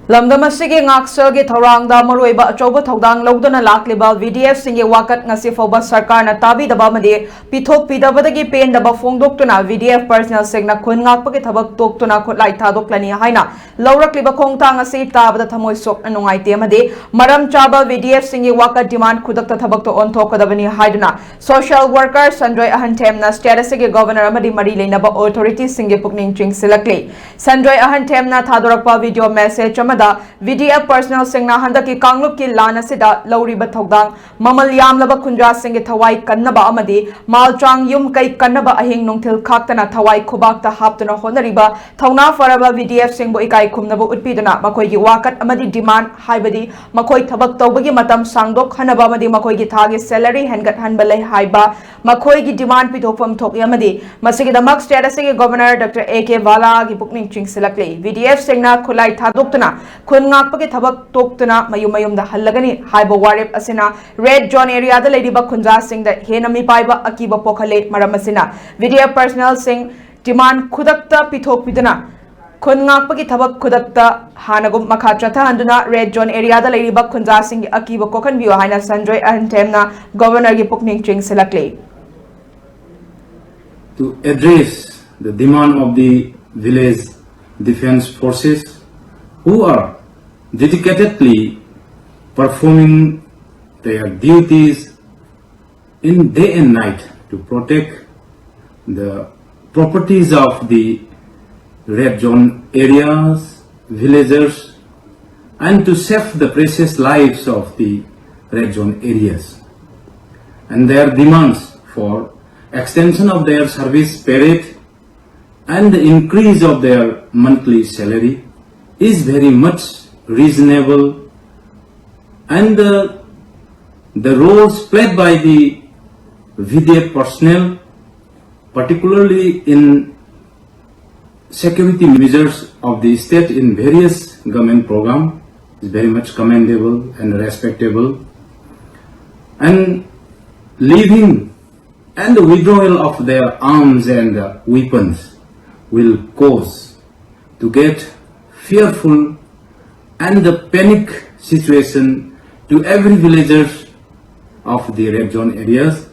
lamdamasigi ngaksagi thorangda maroiba achoba thodang lodana lakliba VDF singi wakat ngasi foba sarkar na tabi daba madi pithok pidabadagi pen daba fongdoktuna VDF personal singna khun ngakpagi thabak toktuna khutlai thadoklani haina lourakliba khongthang asi tabada thamoi sokna nungaite madi maram chaba VDF singi wakat demand khudakta thabak to onthokadabani haiduna social worker Sanjoy Ahantham na statusigi governor amadi mari leinaba authority singi pukning ching silakli Sanjoy Ahantham na thadorakpa video message VDF personal singna handaki kanglup ki lana sida lauriba thodang mamal yamlaba khunja singi thawai kannaba amadi malchang yum kai kannaba ahing nungthil khaktana thawai khubakta haptuna honariba thauna faraba VDF singbo ikai khumnabu utpiduna makoi gi wakat amadi demand haibadi makoi thabak tawbagi matam sangdok hanaba amadi makoi gi thagi salary hengat hanbalai haiba makoi gi demand pithokfam thoki amadi masigi damak status gi governor Dr. AK Vala gi pukning ching silakli VDF singna khulai thadoktuna khun ngakpagi thabak toktuna mayum da hallagani haiba warep asina red zone area da ladiba khunja singda hena mi paiba akiba pokhale maram asina VDF personal sing demand khudakta pithok pidana khun ngakpagi thabak khudakta hanagum makha chatha handuna red zone area da ladiba khunja sing akiba kokhan biyo haina Sanjoy Ahantham na governor gi pukning ching silakli to address the demand of the village defense forces who are dedicatedly performing their duties in day and night to protect the properties of the red zone areas, villagers, and to save the precious lives of the red zone areas. And their demands for extension of their service period and the increase of their monthly salary is very much reasonable, and the roles played by the VDF personnel, particularly in security measures of the state in various government programs, is very much commendable and respectable, and leaving and the withdrawal of their arms and weapons will cause to get fearful and the panic situation to every villagers of the red zone areas,